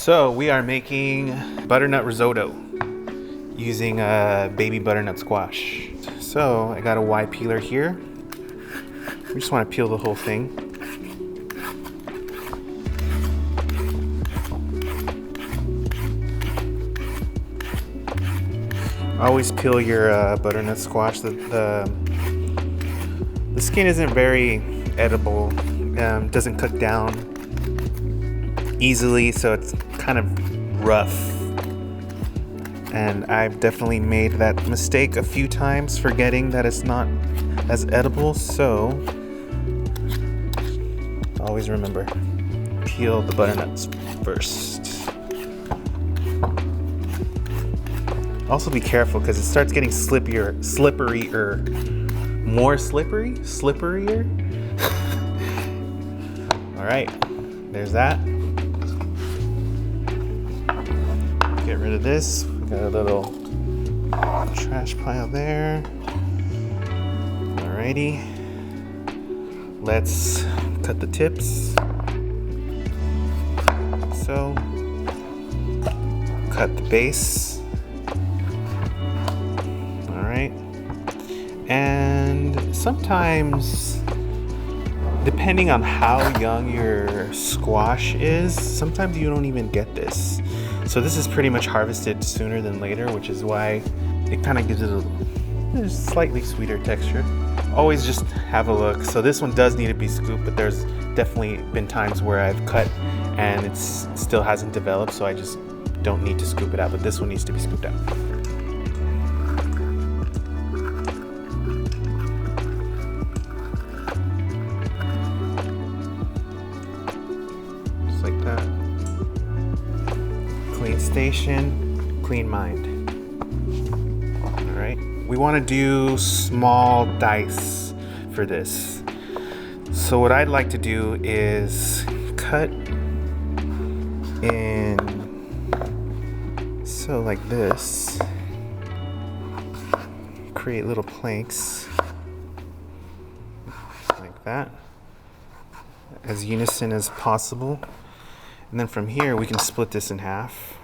So we are making butternut risotto using baby butternut squash. So I got a Y peeler here. We just want to peel the whole thing. Always peel your butternut squash. The skin isn't very edible. Doesn't cook down easily, so it's kind of rough. And I've definitely made that mistake a few times, forgetting that it's not as edible. So always remember, peel the butternuts first. Also be careful because it starts getting slipperier. More slipperier. All right, there's that. Get rid of this. We got a little trash pile there. Alrighty, let's cut the tips. So, cut the base. Alright, and sometimes, depending on how young your squash is, sometimes you don't even get this. So this is pretty much harvested sooner than later, which is why it kind of gives it a slightly sweeter texture. Always just have a look. So this one does need to be scooped, but there's definitely been times where I've cut and it still hasn't developed, so I just don't need to scoop it out, but this one needs to be scooped out. Just like that. Clean station, clean mind. All right, we want to do small dice for this. So what I'd like to do is cut in, so like this, create little planks like that, as unison as possible. And then from here we can split this in half.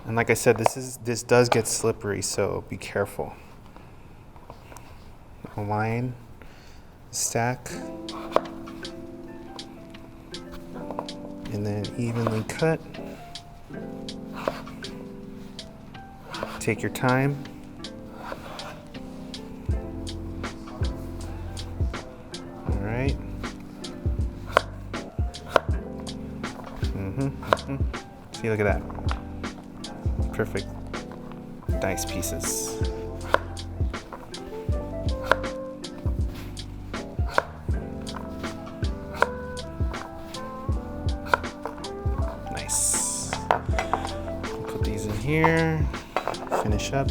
And like I said, this does get slippery, so be careful. Align, stack, and then evenly cut. Take your time. All right. See, look at that. Perfect dice pieces. Nice. Put these in here. Finish up.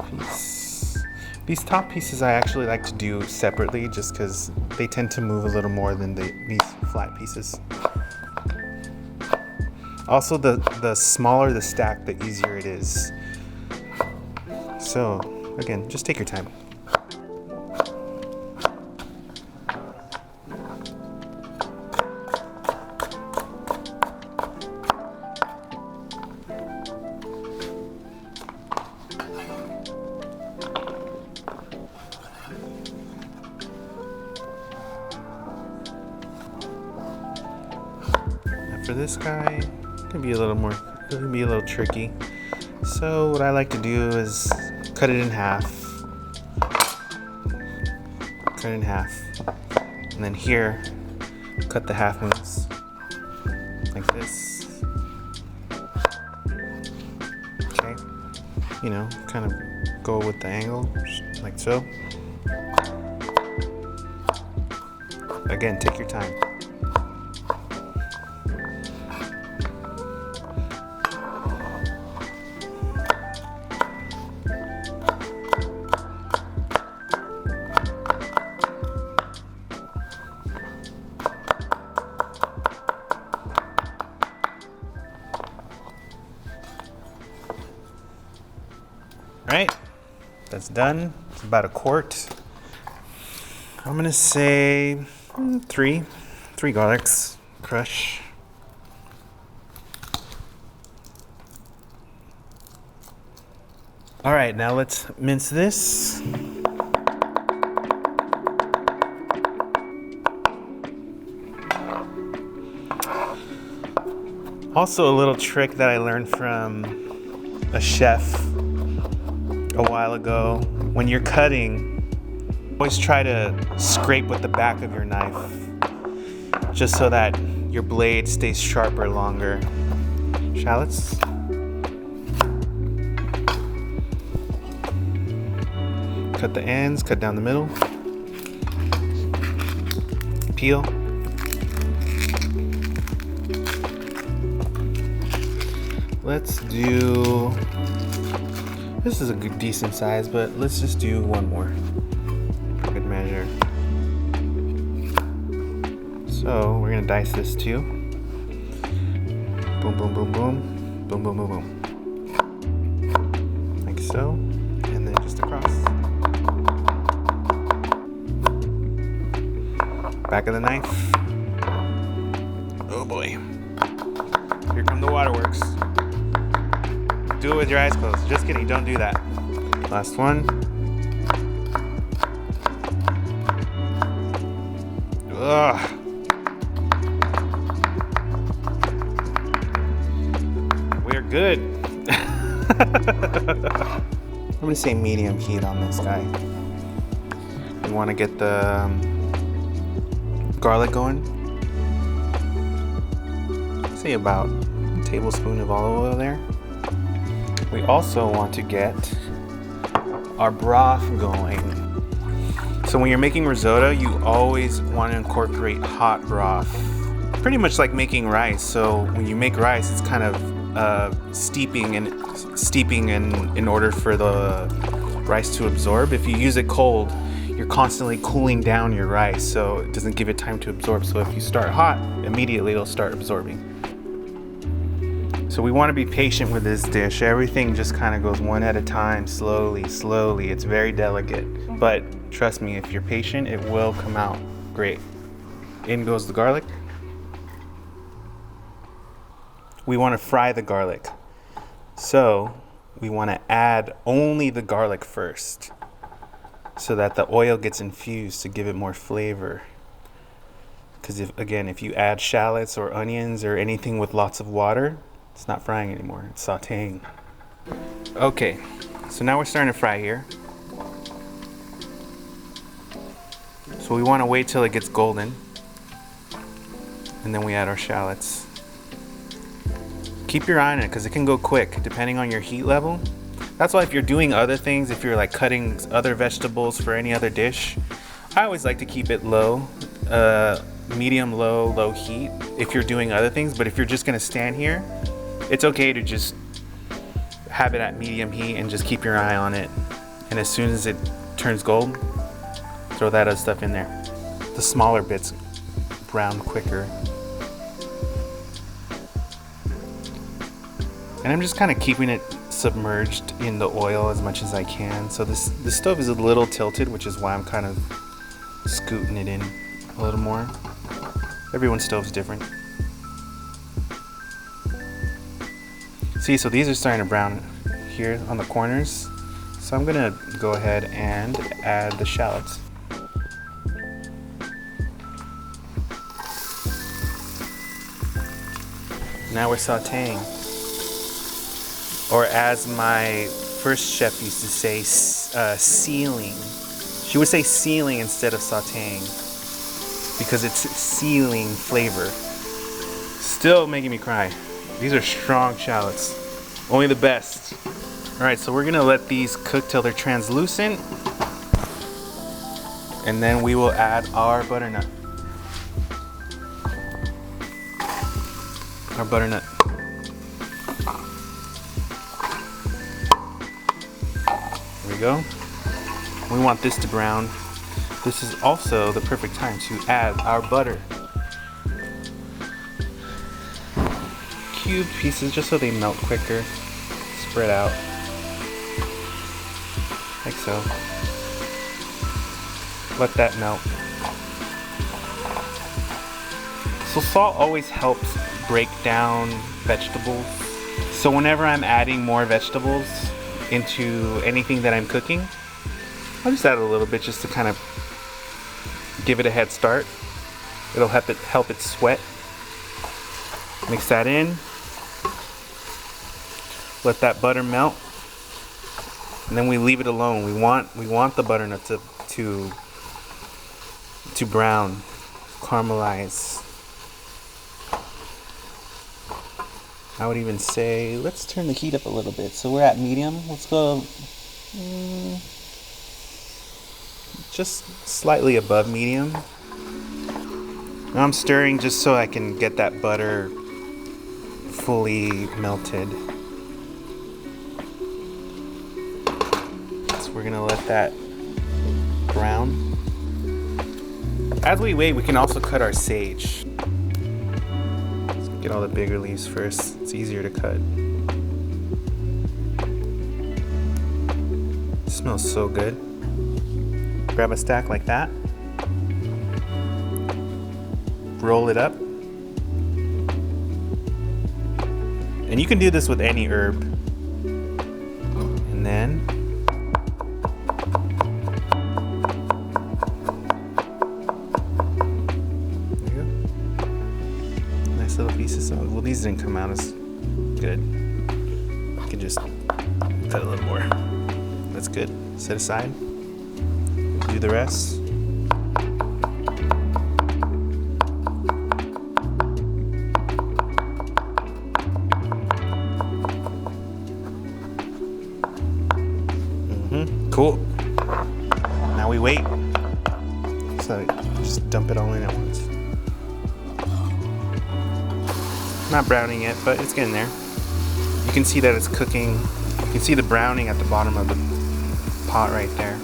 Piece. These top pieces I actually like to do separately just because they tend to move a little more than these flat pieces. Also, the smaller the stack, the easier it is. So again, just take your time. For this guy, it can be a little tricky. So what I like to do is cut it in half. Cut it in half. And then here, cut the half moons like this. Okay. You know, kind of go with the angle, like so. Again, take your time. That's done. It's about a quart. I'm gonna say three garlics, crush. All right, now let's mince this. Also, a little trick that I learned from a chef a while ago. When you're cutting, always try to scrape with the back of your knife, just so that your blade stays sharper longer. Shallots. Cut the ends, cut down the middle. Peel. Let's do, this is a good decent size, but let's just do one more for good measure. So we're gonna dice this too. Boom, boom, boom, boom, boom, boom, boom, boom. Like so, and then just across. Back of the knife. Oh boy. Here come the waterworks. Do it with your eyes closed. Just kidding, don't do that. Last one. Ugh. We're good. I'm gonna say medium heat on this guy. We wanna get the garlic going. Say about a tablespoon of olive oil there. We also want to get our broth going. So when you're making risotto, you always want to incorporate hot broth. Pretty much like making rice. So when you make rice, it's kind of steeping in order for the rice to absorb. If you use it cold, you're constantly cooling down your rice, so it doesn't give it time to absorb. So if you start hot, immediately it'll start absorbing. So we want to be patient with this dish. Everything just kind of goes one at a time, slowly, slowly. It's very delicate, but trust me, if you're patient, it will come out great. In goes the garlic. We want to fry the garlic. So we want to add only the garlic first, so that the oil gets infused to give it more flavor. Because if you add shallots or onions or anything with lots of water, it's not frying anymore, it's sauteing. Okay, so now we're starting to fry here. So we want to wait till it gets golden, and then we add our shallots. Keep your eye on it because it can go quick depending on your heat level. That's why if you're doing other things, if you're like cutting other vegetables for any other dish, I always like to keep it low, medium, low heat if you're doing other things. But if you're just gonna stand here, it's okay to just have it at medium heat and just keep your eye on it. And as soon as it turns gold, throw that other stuff in there. The smaller bits brown quicker. And I'm just kind of keeping it submerged in the oil as much as I can. So the stove is a little tilted, which is why I'm kind of scooting it in a little more. Everyone's stove's different. See, so these are starting to brown here on the corners. So I'm gonna go ahead and add the shallots. Now we're sauteing. Or as my first chef used to say, sealing. She would say sealing instead of sauteing because it's sealing flavor. Still making me cry. These are strong shallots. Only the best. All right, so we're gonna let these cook till they're translucent, and then we will add our butternut. Our butternut. There we go. We want this to brown. This is also the perfect time to add our butter. Cube pieces just so they melt quicker. Spread out. Like So let that melt. So salt always helps break down vegetables. So whenever I'm adding more vegetables into anything that I'm cooking, I'll just add a little bit just to kind of give it a head start. It'll help it sweat. Mix that in. Let that butter melt. And then we leave it alone. We want the butternut to brown, caramelize. I would even say, let's turn the heat up a little bit. So we're at medium. Let's go just slightly above medium. Now I'm stirring just so I can get that butter fully melted. So we're gonna let that brown. As we wait, we can also cut our sage. Let's get all the bigger leaves first. It's easier to cut. It smells so good. Grab a stack like that. Roll it up. And you can do this with any herb. And then there you go. Nice little pieces. Well, these didn't come out as good. You can just cut a little more. That's good. Set aside. Do the rest. Cool. Now we wait. So just dump it all in at once. Not browning yet, but it's getting there. You can see that it's cooking. You can see the browning at the bottom of the pot right there.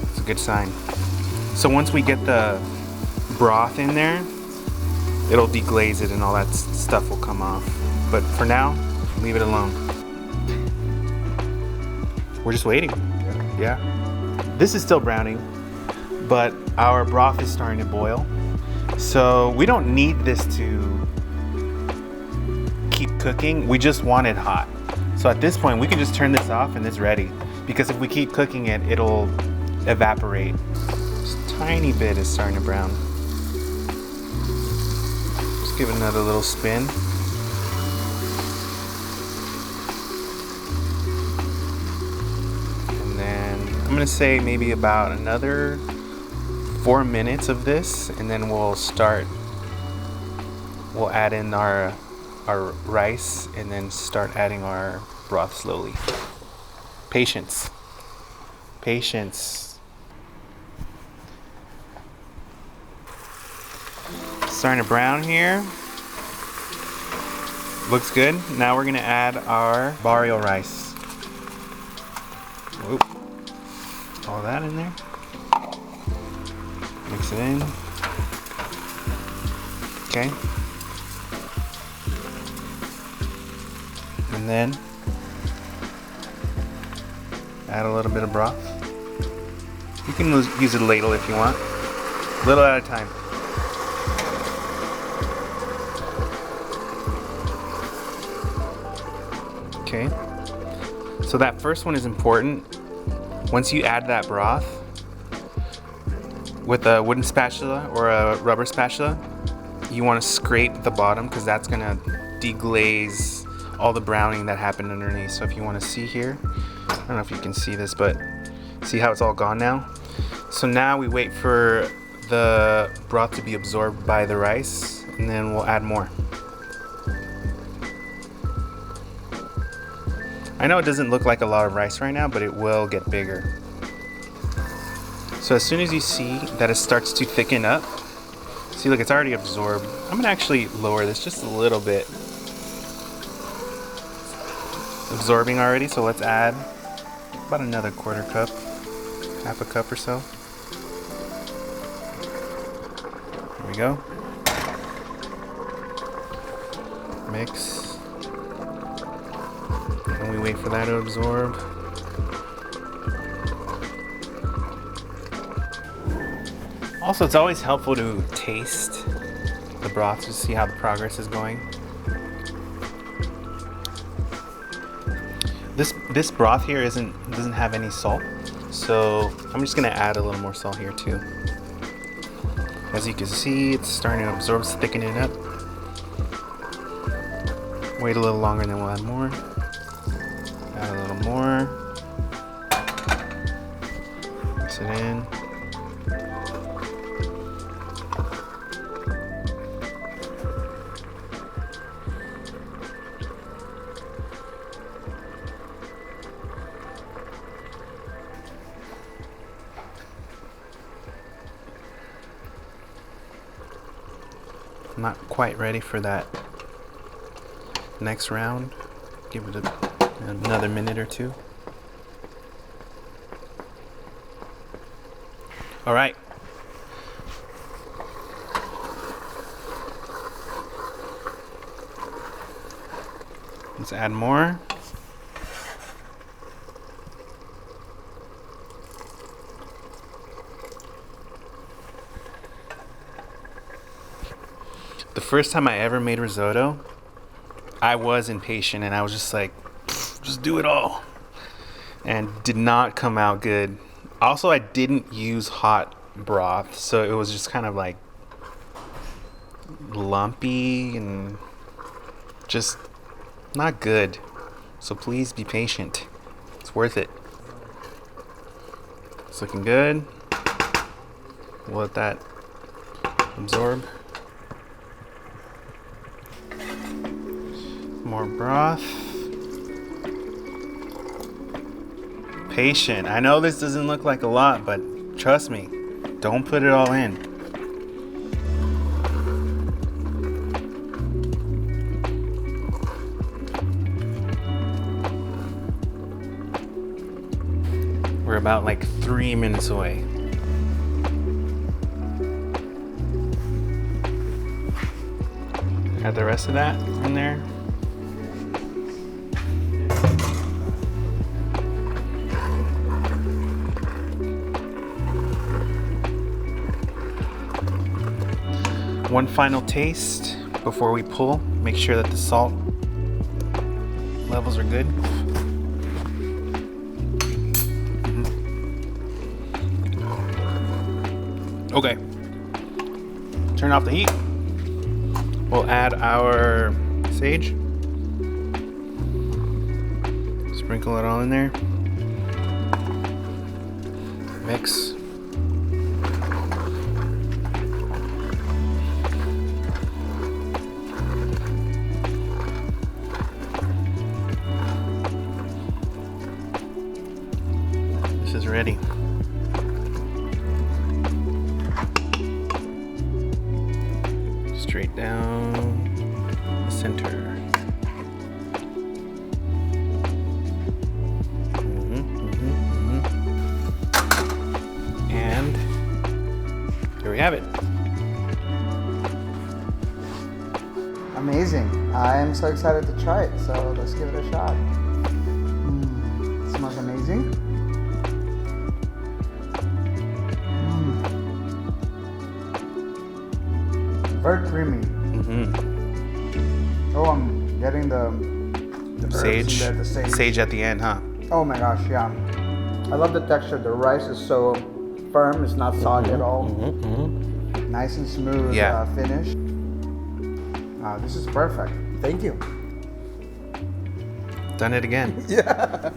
It's a good sign. So once we get the broth in there, it'll deglaze it and all that stuff will come off. But for now, leave it alone. We're just waiting. Yeah. This is still browning, but our broth is starting to boil. So we don't need this to keep cooking. We just want it hot. So at this point, we can just turn this off and it's ready. Because if we keep cooking it, it'll evaporate. Just a tiny bit is starting to brown. Just give it another little spin. I'm gonna say maybe about another 4 minutes of this, and then we'll add in our rice and then start adding our broth slowly. Patience. Patience. Starting to brown here. Looks good. Now we're gonna add our arborio rice. Oop. All that in there. Mix it in. Okay. And then add a little bit of broth. You can use a ladle if you want. A little at a time. Okay. So that first one is important. Once you add that broth with a wooden spatula or a rubber spatula, you want to scrape the bottom because that's going to deglaze all the browning that happened underneath. So if you want to see here, I don't know if you can see this, but see how it's all gone now? So now we wait for the broth to be absorbed by the rice, and then we'll add more. I know it doesn't look like a lot of rice right now, but it will get bigger. So as soon as you see that it starts to thicken up, see, look, it's already absorbed. I'm gonna actually lower this just a little bit. It's absorbing already, so let's add about another quarter cup, half a cup or so. There we go. Mix. And we wait for that to absorb. Also, it's always helpful to taste the broth to see how the progress is going. This broth here doesn't have any salt, so I'm just gonna add a little more salt here too. As you can see, it's starting to absorb, it's thickening up. Wait a little longer, then we'll add more. Add a little more. Mix it in. I'm not quite ready for that next round. Give it another minute or two. All right. Let's add more. The first time I ever made risotto, I was impatient and I was just like, just do it all. And did not come out good. Also, I didn't use hot broth, so it was just kind of like lumpy and just not good. So please be patient. It's worth it. It's looking good. We'll let that absorb. More broth. Patient. I know this doesn't look like a lot, but trust me, don't put it all in. We're about like 3 minutes away. Add the rest of that in there. One final taste before we pull. Make sure that the salt levels are good. Okay. Turn off the heat. We'll add our sage. Sprinkle it all in there. Mix. This is ready. Straight down the center. And here we have it. Amazing. I am so excited to try it, so let's give it a shot. It smells amazing. Very creamy. Oh, I'm getting the Sage. there, the Sage at the end, huh? Oh my gosh, yeah. I love the texture. The rice is so firm. It's not soggy at all. Nice and smooth finish. This is perfect. Thank you. Done it again. Yeah.